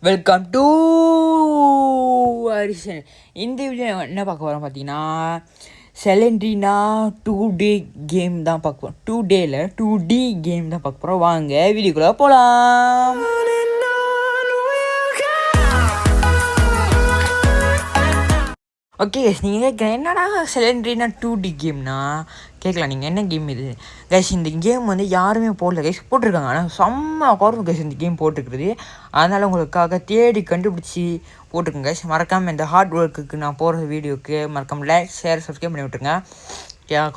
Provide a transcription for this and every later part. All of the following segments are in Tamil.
Welcome to Harrison. இந்த வீடியோ என்ன பார்க்க போகிறோம் பார்த்தீங்கன்னா, செலண்ட்ரினா 2D கேம் தான் பார்க்க போகிறோம். 2D 2D கேம் தான் பார்க்க போகிறோம். வாங்க வீடியோக்குள்ளே போகலாம். ஓகே கைஸ், நீங்கள் கேட்குறேன் என்னடா செலண்ட்ரினா 2D கேம்னா கேட்கலாம். நீங்கள் என்ன கேம் இது கைஸ்? இந்த கேம் வந்து யாருமே போடல கைஸ், போட்டிருக்காங்க. ஆனால் செம்ம கவர்மெண்ட் கைஸ் இந்த கேம் போட்டுருக்குறது. அதனால் உங்களுக்காக தேடி கண்டுபிடிச்சி போட்டிருக்கேன் கைஸ். மறக்காமல் இந்த ஹார்ட் ஒர்க்குக்கு நான் போடுற வீடியோக்கு மறக்காமல் லைக் ஷேர் சப்ஸ்கிரைப் பண்ணி விட்டுருங்க.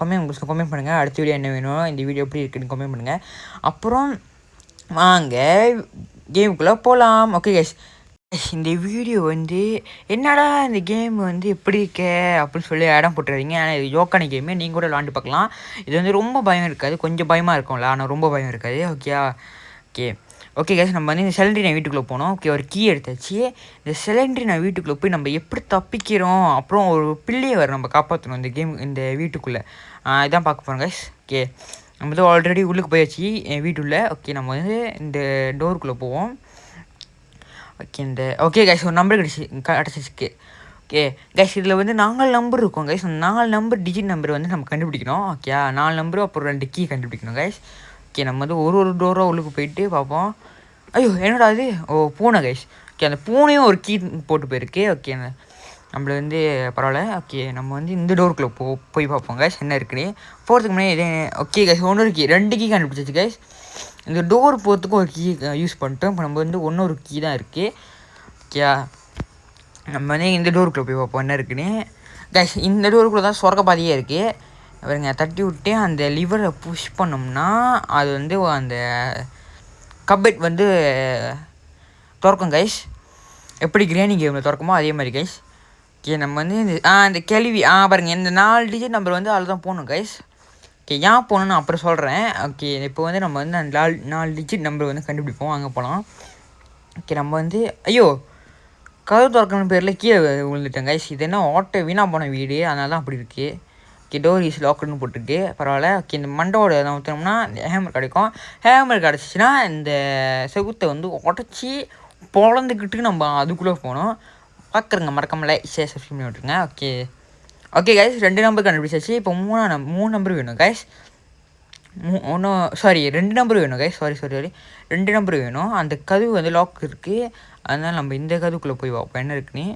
கமெண்ட் பண்ணுங்கள் அடுத்த வீடியோ என்ன வேணும், இந்த வீடியோ எப்படி இருக்குன்னு கமெண்ட் பண்ணுங்கள். அப்புறம் வாங்க கேமுக்குள்ளே போகலாம். ஓகே கைஸ், இந்த வீடியோ வந்து என்னடா இந்த கேம் வந்து எப்படி இருக்க அப்படின்னு சொல்லி இடம் போட்டுறீங்க. ஆனால் இது யோக்கான கேமு, நீங்கள் கூட விளாண்டு பார்க்கலாம். இது வந்து ரொம்ப பயம் இருக்காது, கொஞ்சம் பயமாக இருக்கும்ல, ஆனால் ரொம்ப பயம் இருக்காது. ஓகே கைஸ், நம்ம வந்து இந்த சிலிண்டரி நான் வீட்டுக்குள்ளே போனோம். ஓகே, ஒரு கீ எடுத்தாச்சு. இந்த சிலிண்டரி நான் வீட்டுக்குள்ளே போய் நம்ம எப்படி தப்பிக்கிறோம், அப்புறம் ஒரு பிள்ளையை வர நம்ம காப்பாற்றணும் இந்த கேம் இந்த வீட்டுக்குள்ளே. இதான் பார்க்க போகிறோம் கைஸ். ஓகே, நம்ம வந்து ஆல்ரெடி உள்ளுக்கு போயாச்சு என் வீட்டுள்ள. ஓகே, நம்ம வந்து இந்த டோருக்குள்ளே போவோம். ஓகே கைஸ், ஒரு நம்பர் கிடச்சிருக்கு. ஓகே கைஸ், இதில் வந்து 4 நம்பர் இருக்கும் கைஸ். 4 நம்பர் டிஜிட் நம்பர் வந்து நம்ம கண்டுபிடிக்கணும். ஓகே, 4 நம்பரு அப்புறம் 2 கீ கண்டுபிடிக்கணும் கைஸ். ஓகே, நம்ம வந்து ஒரு டோராக உள்ளுக்கு போயிட்டு பார்ப்போம். ஐயோ என்னடா அது? பூனை கைஸ். ஓகே, அந்த பூனையும் ஒரு கீ போட்டு போயிருக்கு. ஓகே, நம்மள வந்து பரவாயில்ல. ஓகே, நம்ம வந்து இந்த டோருக்குள்ளே போய் பார்ப்போம் கைஸ் என்ன இருக்குன்னு. போகிறதுக்கு முன்னாடி இதே ஓகே கைஸ், 1 கீ 2 கீ கண்டுபிடிச்சிச்சு கைஸ். இந்த டோர் போகிறதுக்கும் ஒரு கீ யூஸ் பண்ணிட்டோம். இப்போ நம்ம வந்து ஒன்று ஒரு கீ தான் இருக்குது. ஓகே, நம்ம வந்து இந்த டோருக்குள்ளே போய் பார்ப்போம் என்ன இருக்குன்னு கைஸ். இந்த டோருக்குள்ளே தான் சொர்க்கப்பாதையே இருக்குது. அவருங்க தட்டி விட்டு அந்த லிவரை புஷ் பண்ணோம்னா அது வந்து அந்த கப்பெட் வந்து திறக்கும் கைஸ். எப்படி கிரேனி கேமில் திறக்குமோ அதே மாதிரி கைஸ். ஓகே, நம்ம வந்து இந்த கேள்வி பாருங்கள், இந்த 4 டிஜிட் நம்பர் வந்து அதில் தான் போகணும் கைஸ். ஓகே, ஏன் போகணுன்னு அப்புறம் சொல்கிறேன். ஓகே, இப்போ வந்து நம்ம வந்து அந்த 4 டிஜிட் நம்பர் வந்து கண்டுபிடிப்போம். அங்கே போகலாம். ஓகே, நம்ம வந்து ஐயோ கதவு திறக்கணும் பேரில் கீழே விழுந்துட்டேன் கைஸ். இது என்ன ஓட்ட வீணாக போன வீடு, அதனால தான் அப்படி இருக்குது. ஓகே, டோர் இஸ் லாக்குன்னு போட்டுருக்கு, பரவாயில்ல. ஓகே, இந்த மண்டோட நம்ம ஊற்றினோம்னா ஹேமர் கிடைக்கும். ஹேமர் கிடச்சிச்சின்னா இந்த செகுத்தை வந்து உடச்சி பொழந்துக்கிட்டு நம்ம அதுக்குள்ளே போகணும். பார்க்குறேங்க, மறக்காமல் லைக் ஷேர் சப்ஸ்கிரைப் பண்ணி விட்டுருங்க. ஓகே கைஸ், 2 நம்பர் கண்டுபிடிச்சாச்சு. இப்போ 3 நம்பர் வேணும் கைஸ். 2 நம்பர் வேணும் கைஸ். சாரி 2 நம்பர் வேணும். அந்த கதவு வந்து லாக் இருக்குது, அதனால் நம்ம இந்த கதவுக்குள்ளே போய் பார்ப்போம் என்ன இருக்குன்னு.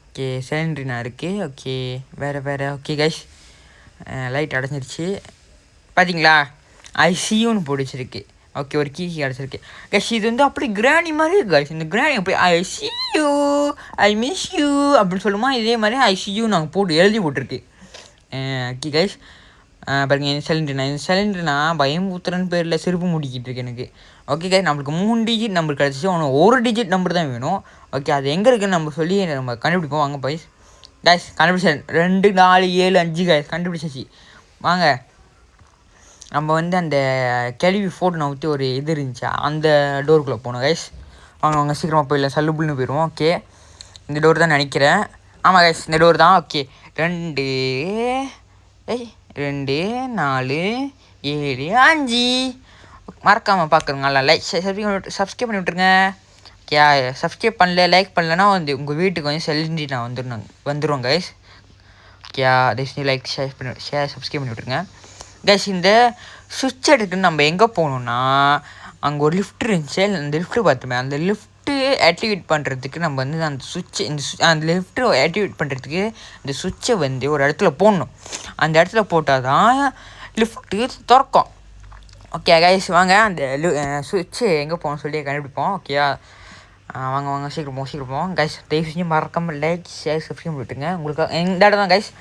ஓகே, சிலிண்டரினா இருக்குது. ஓகே, வேறு ஓகே கைஸ், லைட் அடைஞ்சிருச்சு பார்த்தீங்களா. ஐசியூன்னு போட்டுச்சிருக்கு. ஓகே, ஒரு கீ கிடச்சிருக்கு கைஸ். இது வந்து அப்படி கிராணி மாதிரி இருக்கு கைஸ். இந்த கிராணி அப்படி ஐசியூ ஐ மிஸ் யூ அப்படின்னு சொல்லுமா, இதே மாதிரி ஐசியூ நாங்கள் போட்டு எழுதி போட்டிருக்கு. ஓகே கைஸ், பாருங்க, இந்த சிலிண்டர்னா பயம் ஊத்துறன்னு பேரில் சிரிப்பு முடிக்கிட்டு இருக்கு எனக்கு. ஓகே கைஸ், நம்மளுக்கு 3 டிஜிட் நம்பர் கிடச்சிச்சு. ஒன்று ஒரு டிஜிட் நம்பர் தான் வேணும். ஓகே, அது எங்கே இருக்குன்னு நம்ம சொல்லி நம்ம கண்டுபிடிப்போம். வாங்க கைஸ் கண்டுபிடிச்சேன். 2 4 7 5 கைஸ் கண்டுபிடிச்சாச்சு. வாங்க, நம்ம வந்து அந்த கேள்வி ஃபோட்டோ நவுற்றி ஒரு இது இருந்துச்சு, அந்த டோருக்குள்ளே போகணும் கைஸ். வாங்க சீக்கிரமாக போயிடலாம், சல்லுபுல்னு போயிடுவோம். ஓகே, இந்த டோர் தான் நினைக்கிறேன். ஆமாம் கைஸ், இந்த டோர் தான். ஓகே, 2 4 7 5 மறக்காமல் பார்க்குறங்க. நல்லா லைக் சப்ஸ்கிரைப் பண்ணி விட்ருங்க. ஓகே, சப்ஸ்கிரைப் பண்ணல லைக் பண்ணலன்னா வந்து உங்கள் வீட்டுக்கு வந்து செலிண்டி நான் வந்துடுவோம் கைஸ். ஓகே, தயவுசெய்து லைக் ஷேர் சப்ஸ்கிரைப் பண்ணி விட்ருங்க கைஸ். இந்த சுவிட்ச் எடுத்துன்னு நம்ம எங்கே போகணுன்னா, அங்கே ஒரு லிஃப்ட் இருந்துச்சு, அந்த லிஃப்ட்டு பார்த்துமே. அந்த லிஃப்ட்டு ஆக்டிவேட் பண்ணுறதுக்கு நம்ம வந்து அந்த லிஃப்ட்டு ஆக்டிவேட் பண்ணுறதுக்கு இந்த சுவிட்சை வந்து ஒரு இடத்துல போடணும். அந்த இடத்துல போட்டால் தான் லிஃப்ட்டு திறக்கும். ஓகே கைஸ், வாங்க அந்த சுவிட்சு எங்கே போகணும்னு சொல்லி கண்டுபிடிப்போம். ஓகே, வாங்க சீக்கிரம் போவோம் கைஸ். தயவு செஞ்சு மறக்காமல் லைக் ஷேர் சப்ஸ்கிரைப் விட்டுருங்க. உங்களுக்கு இந்த இடம் தான் கைஸ்,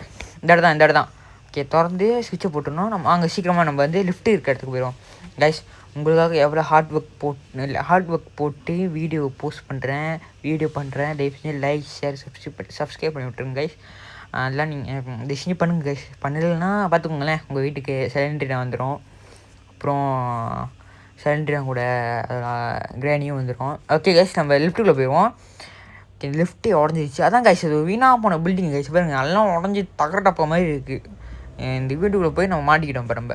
இந்த இடம் தான். ஓகே, திறந்து சுவிட்சை போட்டுருணும். நம்ம அங்கே சீக்கிரமாக நம்ம வந்து லிஃப்ட் இருக்க இடத்துக்கு போயிடுவோம் கைஸ். உங்களுக்காக எவ்வளோ ஹார்ட் ஒர்க் போட்டு வீடியோ போஸ்ட் பண்ணுறேன், தயவு செஞ்சு லைக் ஷேர் சப்ஸ்கிரைப் பண்ணி விட்ருங்க கைஸ். அதெல்லாம் நீங்கள் தயவு செஞ்சு பண்ணுங்கள் கைஸ். பண்ணலைன்னா பார்த்துக்கோங்களேன், உங்கள் வீட்டுக்கு சிலிண்டரி வந்துடும். அப்புறம் சிலிண்டரி கூட கிரானியும் வந்துடும். ஓகே கைஸ், நம்ம லிஃப்ட்டுக்குள்ளே போயிடுவோம். ஓகே, லிஃப்ட்டே உடஞ்சிருச்சு. அதான் கைஸ், அது வீணாக போன பில்டிங் கைஸ். பாருங்க, எல்லாம் உடஞ்சி தகரட்டப்பா மாதிரி இருக்குது. இந்த வீட்டுக்குள்ளே போய் நம்ம மாட்டிக்கிட்டோம் இப்போ நம்ம.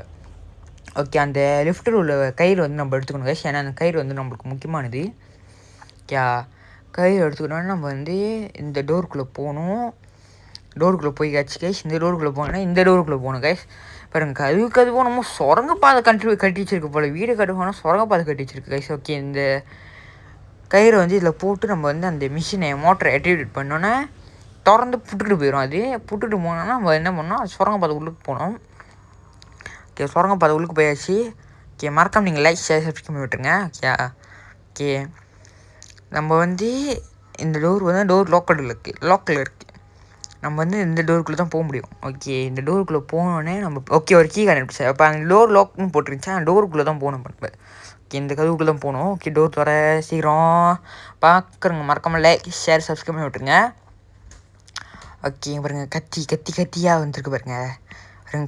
ஓகே, அந்த லிஃப்ட்டில் உள்ள கயிறு வந்து நம்ம எடுத்துக்கணும் கைஸ், ஏன்னா அந்த கயிறு வந்து நம்மளுக்கு முக்கியமானது. ஓகே, கயிறு எடுத்துக்கிட்டோன்னா நம்ம வந்து இந்த டோருக்குள்ளே போகணும். டோருக்குள்ளே போய் கைஸ் இந்த டோருக்குள்ளே போனோன்னா இந்த டோருக்குள்ளே போகணும் கைஸ். பாருங்க அதுக்கு போனோமோ சுரங்கப்பாதை கட்டி வச்சிருக்கு போல். வீடு கட்டு போனால் சுரங்கப்பாதை கட்டி வச்சிருக்கு கைஸ். ஓகே இந்த கயிறை வந்து இதில் போட்டு நம்ம வந்து அந்த மிஷினை மோட்டரை ஆக்டிவேட் பண்ணோன்னே திறந்து புட்டுக்கிட்டு போயிடும். அது புட்டுக்கிட்டு போனோன்னா நம்ம என்ன பண்ணோம், சுரங்கப்பாதை உள்ளுக்கு போனோம். ஓகே சுரங்கப்பாதை உள்ளுக்கு போயாச்சு. ஓகே மறக்காம நீங்கள் லைக் ஷேர் சப்ஸ்கிரைப் பண்ணி விட்டுருங்க. ஓகே ஓகே நம்ம வந்து இந்த டோர் வந்து டோர் லாக்கில் இருக்குது. நம்ம வந்து இந்த டோருக்குள்ளே தான் போக முடியும். ஓகே இந்த டோருக்குள்ளே போனோடனே நம்ம ஓகே ஒரு கீ கண்டுபிடிச்சா. அப்போ அந்த டோர் லாக்னு போட்டுருந்துச்சா அந்த டோருக்குள்ளே தான் போகணும். இப்போ ஓகே இந்த கதவுக்குள்ளே தான் போகணும். ஓகே டோர் தர சீக்கிரம் பார்க்குறங்க மறக்காமல் லைக் ஷேர் சப்ஸ்கிரைப் பண்ணி விட்டுருங்க. ஓகே பாருங்கள் கத்தியாக வந்துருக்கு பாருங்க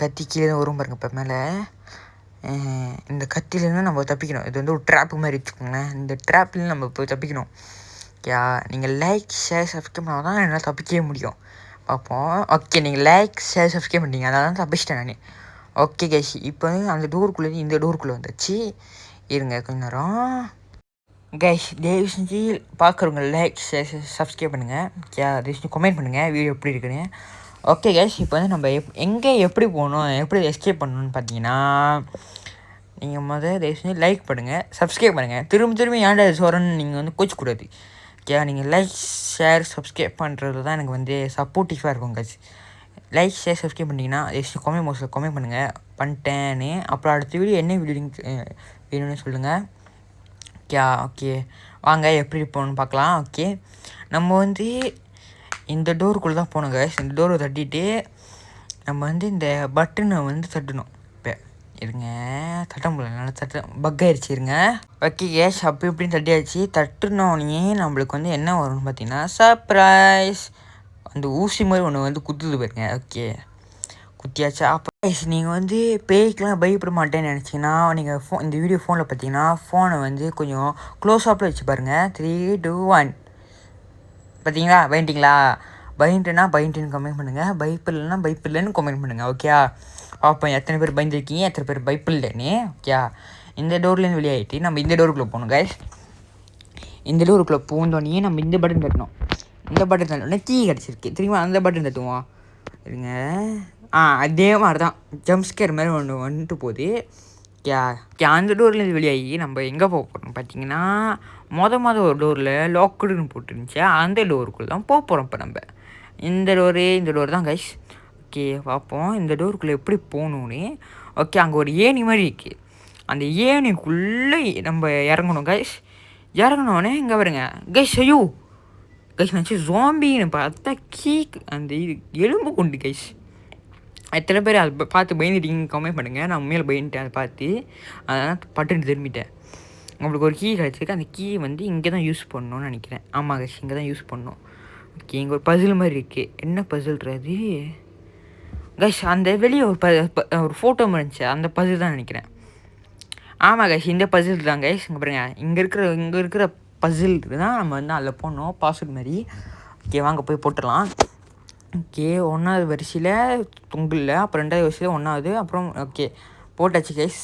கத்தி கீழே வரும் பாருங்க. இப்போ மேலே இந்த கத்திலேருந்து நம்ம தப்பிக்கணும். இது வந்து ஒரு ட்ராப்பு மாதிரி வச்சுக்கோங்களேன். இந்த ட்ராப்லேருந்து நம்ம இப்போ தப்பிக்கணும். ஓகே நீங்கள் லைக் ஷேர் சப்ஸ்கிரைப் பண்ணால் தான் என்னால் தப்பிக்கவே முடியும். பார்ப்போம். ஓகே நீங்கள் லைக் ஷேர் சப்ஸ்கிரைப் பண்ணிட்டீங்க, அதனால தான் தப்பிச்சிட்டேன் நான். ஓகே கைஸ் இப்போ வந்து அந்த டோருக்குள்ளே இந்த டோருக்குள்ளே வந்துச்சு. இருங்க கொஞ்ச நேரம் கைஸ். தயவு செஞ்சு பார்க்குறவங்க லைக் ஷேர் சப்ஸ்கிரைப் பண்ணுங்கள். ஓகே தயவு செஞ்சு கமெண்ட் பண்ணுங்கள் வீடியோ எப்படி இருக்குன்னு. ஓகே கைஸ் இப்போ வந்து நம்ம எங்கே எப்படி போகணும், எப்படி எஸ்கேப் பண்ணணும்னு பார்த்தீங்கன்னா நீங்கள் தயவு செஞ்சு லைக் பண்ணுங்கள், சப்ஸ்கிரைப் பண்ணுங்கள். திரும்ப ஏன்டா சொல்கிறேன்னு நீங்கள் வந்து கோச்சிக்கூடாது. ஓகே நீங்கள் லைக் ஷேர் சப்ஸ்கிரைப் பண்ணுறது தான் எனக்கு வந்து சப்போர்ட்டிவாக இருக்கும் கைஸ். லைக் ஷேர் சப்ஸ்கிரைப் பண்ணிங்கன்னா கமெண்ட் பாக்ஸில் கமெண்ட் பண்ணுங்கள் பண்ணிட்டேன்னு. அப்புறம் அடுத்த வீடியோ என்ன வீடியோ வேணும்னு சொல்லுங்கள். ஓகே வாங்க எப்படி போகணுன்னு பார்க்கலாம். ஓகே நம்ம வந்து இந்த டோருக்குள்ளே தான் போகணும் கைஸ். இந்த டோரை தட்டிட்டு நம்ம வந்து இந்த பட்டனை வந்து தட்டணும். இப்போ இருங்க தட்ட முடியல, நல்லா பக் ஆயிடுச்சு. இருங்க ஓகே கேஷ் அப்படி இப்படின்னு தட்டியாச்சு. தட்டுனோடனே நம்மளுக்கு வந்து என்ன வரும்னு பார்த்தீங்கன்னா சர்ப்ரைஸ் அந்த ஊசி மாதிரி ஒன்று வந்து குத்துது பாருங்க. ஓகே குத்தியாச்சா. அப்போ நீங்கள் வந்து பேய்க்கெலாம் பயப்பட மாட்டேன்னு நினச்சிங்கன்னா நீங்கள் இந்த வீடியோ ஃபோனில் பார்த்தீங்கன்னா ஃபோனை வந்து கொஞ்சம் க்ளோஸ்அப்பில் வச்சு பாருங்கள். 3, 2, 1 பார்த்தீங்களா? பயந்துட்டுன்னு கமெண்ட் பண்ணுங்கள். பயப்பில்லைன்னு கமெண்ட் பண்ணுங்கள். ஓகே பார்ப்போம் எத்தனை பேர் பயந்துருக்கீங்க, எத்தனை பேர் பயப்பில்லைன்னு. ஓகே இந்த டோர்லேருந்து வெளியாகிட்டு நம்ம இந்த டோருக்குள்ளே போகணும் கைஸ். இந்த டோருக்குள்ளே போந்தோடனே நம்ம இந்த பட்டன் தட்டணும். இந்த பட்டன் தட்டோடனே கீ கிடச்சிருக்கு. திரும்ப அந்த பட்டன் தட்டுவோம். இருங்க அதே மாதிரி தான் ஜம்ப்ஸ்கேர் மாதிரி ஒன்று வந்துட்டு போகுது. அந்த டோர்லேருந்து வெளியாகி நம்ம எங்கே போக போகிறோம் பார்த்தீங்கன்னா மொதல் ஒரு டோரில் லாக்குடுன்னு போட்டுருந்துச்சு. அந்த டோருக்குள்ளே தான் போக போகிறோம். இப்போ நம்ம இந்த டோர் தான் கைஸ். ஓகே பார்ப்போம் இந்த டோருக்குள்ளே எப்படி போகணுன்னு. ஓகே அங்கே ஒரு ஏணி மாதிரி இருக்குது. அந்த ஏணிக்குள்ளே நம்ம இறங்கணும் கைஸ். இறங்கினோடனே இங்கே வருங்க கைஸ். ஐயோ கைஸ் நினச்சி ஜாம்பின்னு பார்த்தா அந்த இது எலும்பு கொண்டு கைஸ். எத்தனை பேர் அதை பார்த்து பயந்துட்டீங்க கமெண்ட் பண்ணுங்கள். நான் உண்மையில் பயந்துட்டேன் அதை பார்த்து, அதனால் பட்டுன்னு திரும்பிட்டேன். உங்களுக்கு ஒரு கீ கிடச்சிருக்கு. அந்த கீ வந்து இங்கே தான் யூஸ் பண்ணணும்னு நினைக்கிறேன். ஆமாம் கைஸ் இங்கே தான் யூஸ் பண்ணணும். ஓகே இங்கே ஒரு பசில் மாதிரி இருக்குது. என்ன பசில்றது கைஸ்? அந்த வெளியே ஒரு ஃபோட்டோ மாதிரி இருந்துச்சு, அந்த பசில் தான் நினைக்கிறேன். ஆமாம் கைஸ் இந்த பசில் தான் கைஸ். இங்கே பாருங்க இங்கே இருக்கிற பசில் தான் நம்ம வந்து அதில் போடணும் பாஸ்வேர்ட் மாதிரி. ஓகே வாங்க போய் போட்டுடலாம். ஓகே 1வது வரிசையில் தொங்கில், அப்புறம் 2வது வரிசையில் 1வது, அப்புறம் ஓகே போட்டாச்சு கைஸ்.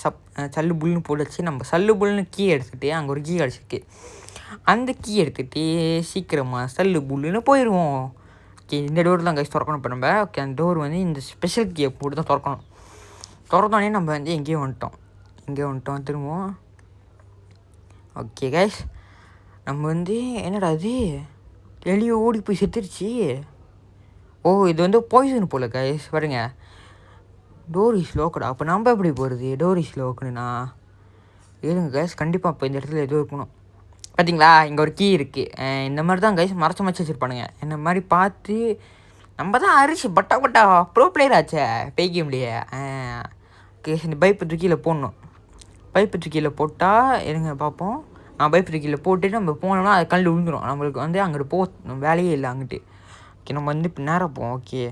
சல்லு புல்லுன்னு போட்டாச்சு. நம்ம சல்லு புல்லுன்னு கீ எடுத்துகிட்டு அங்கே ஒரு கீ கிடச்சிருக்கு. அந்த கீ எடுத்துகிட்டு சீக்கிரமாக சல்லு புல்லுன்னு போயிடுவோம். ஓகே இந்த டோர் தான் கைஸ் திறக்கணும். இப்போ நம்ம ஓகே அந்த டோர் வந்து இந்த ஸ்பெஷல் கீயை போட்டு தான் திறக்கணும். திறந்தோடனே நம்ம வந்து எங்கேயோ வந்துட்டோம் திரும்பவும். ஓகே கைஸ் நம்ம வந்து என்னடா அது வெளியே ஓடி போய் செத்துருச்சு. ஓ இது வந்து பாய்சன் போல் கைஸ். பாருங்க டோர் இஸ் லோக்கடா. அப்போ நம்ம எப்படி போகிறது? டோர் இஸ் லோக்கடுண்ணா இருங்க கைஸ். கண்டிப்பாக இப்போ இந்த இடத்துல எதுவும் இருக்கணும். பார்த்தீங்களா இங்கே ஒரு கீ இருக்குது. இந்த மாதிரி தான் கைஸ் மறைச்சு வச்சுருப்பானுங்க. இந்த மாதிரி பார்த்து நம்ம தான் அரிசி பட்டா ப்ரோ பிளேயர் ஆச்சே பேய் கேம்லையே. கேஸ் இந்த பைப்பு தூக்கியில் போடணும். பைப்பு தூக்கியில் போட்டால் இருங்க பார்ப்போம். பைப்பு தூக்கியில் போட்டுட்டு நம்ம போனோம்னா அது கல் விழுந்துடும். நம்மளுக்கு வந்து அங்கிட்டு வேலையே இல்லை அங்கிட்டு. ஓகே நம்ம வந்து இப்போ நேராக போவோம். ஓகே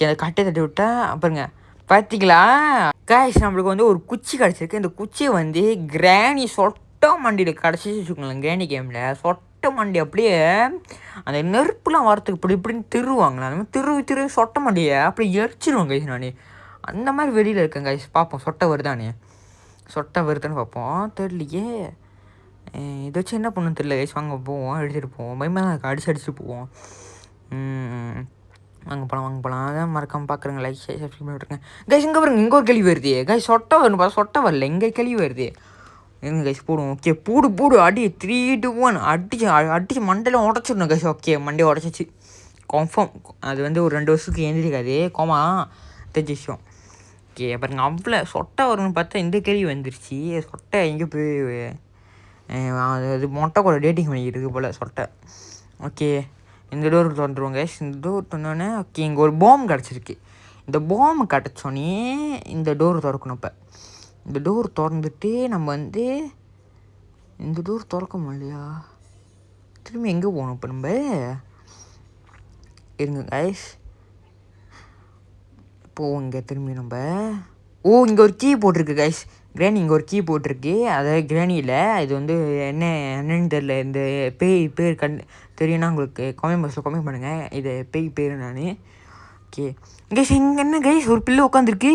அந்த கட்டை தட்டி விட்டால் அப்புறங்க பார்த்தீங்களா கைஸ் நம்மளுக்கு வந்து ஒரு குச்சி கிடச்சிருக்கு. இந்த குச்சியை வந்து கிராணி சொட்ட மண்டியில் கிடச்சிச்சு வச்சுக்கோங்களேன். கிராணி கேமில் சொட்ட மண்டி அப்படியே அந்த நெருப்புலாம் வரத்துக்கு இப்படின்னு திருவாங்களா அந்த மாதிரி திருவி சொட்ட மண்டியை அப்படி எரிச்சிருவோம் கைஸ். நான் அந்த மாதிரி வெளியில் இருக்கேன் கைஸ். பார்ப்போம் சொட்டை வருதானே பார்ப்போம். தெரியலையே இதை வச்சு என்ன பண்ணணும் தெரியல கைஸ். வாங்க போவோம், எடுத்துகிட்டு போவோம். பயமாக தான் இருக்குது, அடிச்சுட்டு போவோம். வாங்க போகலாம். அதான் மறக்காமல் பார்க்குறேங்க. லைக் சப்ஸ்கிரைப் பண்ணி விட்ருங்க கைஸ். இங்கே பாருங்க, இங்கே ஒரு கேள்வி வருது கைஸ். சொட்டை வரணும், சொட்டை வரல, இங்கே கேள்வி வருது. எங்க கைஸ் போடுவோம். ஓகே போடு அடி 3, 2, 1 அடிச்சு மண்டையில் உடச்சிடணும் கைஸ். ஓகே மண்டையை உடச்சிச்சு கன்ஃபார்ம். அது வந்து ஒரு 2 வருஷத்துக்கு எழுந்திருக்காது, கோமா தெரிஞ்ச விஷயம். ஓகே பாருங்க, அவ்வளோ சொட்டை வரும்னு பார்த்தா இந்த கேள்வி வந்துருச்சு. சொட்டை எங்கே போய் அது மொட்டை கூட டேட்டிங் பண்ணிக்கிட்டு போல் சொட்டை. ஓகே இந்த டோர் திறந்துருவோம் கைஸ். இந்த டோர் திறந்தோடனே ஓகே இங்கே ஒரு பாம் கிடச்சிருக்கு. இந்த பாம் கிடச்சோன்னே இந்த டோர் திறக்கணும். இப்போ இந்த டோர் திறந்துட்டு நம்ம வந்து இந்த டோர் திறக்க முடியலையா? திரும்பி எங்கே போகணும் இப்போ நம்ம? இருங்க கைஸ், இப்போது இங்கே திரும்பி நம்ம இங்கே ஒரு கீ போட்டிருக்கு கைஸ். கிராணி இங்கே ஒரு கீ போட்டிருக்கு. அதாவது கிராணியில் இது வந்து என்னன்னு தெரில. இந்த பேய் பேர் தெரியும்னா உங்களுக்கு கமெண்ட் பாக்ஸில் கமெண்ட் பண்ணுங்கள். இது பேய் பேர் நான். ஓகே கைஸ், இங்கே என்ன கைஸ் ஒரு பிள்ளை உட்காந்துருக்கு.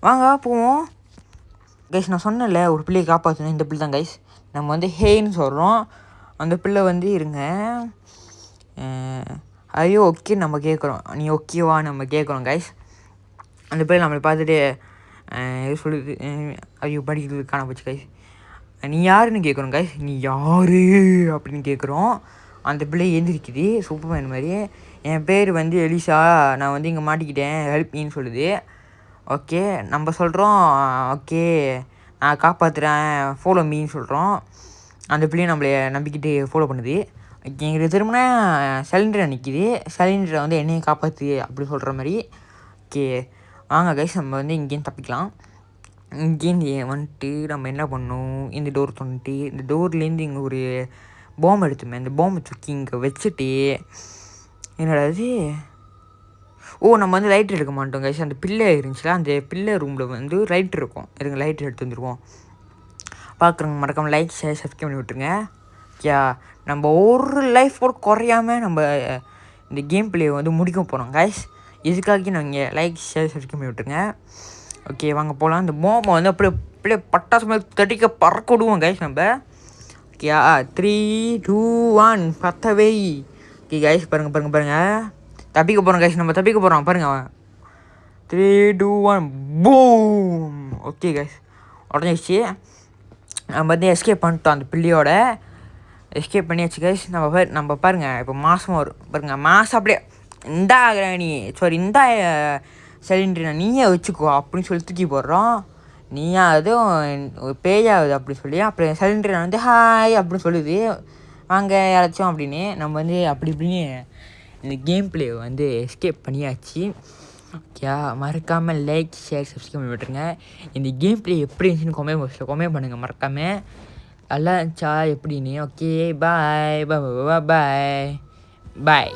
வாங்க போவோம் கைஸ். நான் சொன்னேன்ல ஒரு பிள்ளையை காப்பாற்றணும், இந்த பிள்ளை தான் கைஸ். நம்ம வந்து ஹேன்னு சொல்கிறோம். அந்த பிள்ளை வந்து இருங்க, ஐயோ ஓகே நம்ம கேட்குறோம், நீ ஓகேவா நம்ம கேட்குறோம் கைஸ். அந்த பிள்ளை நம்மளை பார்த்துட்டு எது சொல்லுது, ஐயோ படிக்கிறது காண போச்சு கைஸ். நீ யாருன்னு கேட்குறோம் கைஸ். நீ யார் அப்படின்னு கேட்குறோம். அந்த பிள்ளை எழுந்திருக்குது சூப்பர்மேன் மாதிரி. என் பேர் வந்து எலிசா, நான் வந்து இங்கே மாட்டிக்கிட்டேன், ஹெல்ப் மீன்னு சொல்லுது. ஓகே நம்ம சொல்கிறோம் ஓகே நான் காப்பாற்றுறேன், ஃபாலோ மீன்னு சொல்கிறோம். அந்த பிள்ளையும் நம்மளை நம்பிக்கிட்டு ஃபாலோ பண்ணுது. எங்களுக்கு திரும்பினா சிலிண்டரை நிற்கிது. சிலிண்டரை வந்து என்னையும் காப்பாற்று அப்படி சொல்கிற மாதிரி. ஓகே வாங்க கைஸ், நம்ம வந்து இங்கேயும் தப்பிக்கலாம். இங்கேருந்து வந்துட்டு நம்ம என்ன பண்ணணும், இந்த டோர் தோண்டிட்டு இந்த டோர்லேருந்து இங்கே ஒரு பாம்பு எடுத்துமே, அந்த பாம்பை தூக்கி இங்கே வச்சுட்டு என்னடாது நம்ம வந்து லைட்டர் எடுக்க மாட்டோம் கைஸ். அந்த பிள்ளை இருந்துச்சுல, அந்த பிள்ளை ரூமில் வந்து லைட்டர் இருக்கும். இருங்க லைட்டர் எடுத்து வந்துடுவோம். பார்க்குறவங்க மறக்காமல் லைக் ஷேர் சப்ஸ்கிரைப் பண்ணி விட்டுருங்க. ஓகே நம்ம ஒரு லைஃப் கூட குறையாமல் நம்ம இந்த கேம் பிளே வந்து முடிக்க போகிறோம் கைஸ். இதுக்காக நாங்கள் லைக் ஷேர் சப்ஸ்கிரைப் பண்ணி விட்டுருங்க. ஓகே வாங்க போகலாம். இந்த பாம்பை வந்து அப்படியே பட்டாசு மாதிரி தட்டிக்க பறக்க விடுவோம் கைஸ் நம்ம. ஓகே 3, 2, 1 பத்தவை. ஓகே கைஸ் பாருங்கள் தப்பிக்க போகிறோம் கைஸ். நம்ம தப்பிக்க போகிறோம் பாருங்கள். 3, 2, 1 பூம். Okay guys உடஞ்சிச்சு. நம்ம வந்து எஸ்கேப் பண்ணிட்டோம், அந்த பிள்ளையோட எஸ்கேப் பண்ணியாச்சு கைஸ். நம்ம பாருங்கள் இப்போ மாதமாக வரும் பாருங்கள். மாதம் அப்படியே இந்தா கிராணி இந்தா சிலிண்டர் நீயே வச்சுக்கோ அப்படின்னு சொல்லி தூக்கி போடுறோம். நீயா அதுவும் பேயாகுது அப்படி சொல்லி அப்புறம் சிலிண்டர் வந்து ஹாய் அப்படின்னு சொல்லுது, வாங்க யாராச்சும் அப்படின்னு. நம்ம வந்து அப்படி இப்படின்னு இந்த கேம் பிளே வந்து எஸ்கேப் பண்ணியாச்சு. ஓகே மறக்காமல் லைக் ஷேர் சப்ஸ்கிரைப் பண்ணி விட்டுருங்க. இந்த கேம் பிளே எப்படி இருந்துச்சுன்னு கமெண்ட் பாக்ஸில் கமெண்ட் பண்ணுங்கள் மறக்காமல். நல்லா இருந்துச்சா எப்படின்னு. ஓகே பாய் பாய் பாய் பாய்.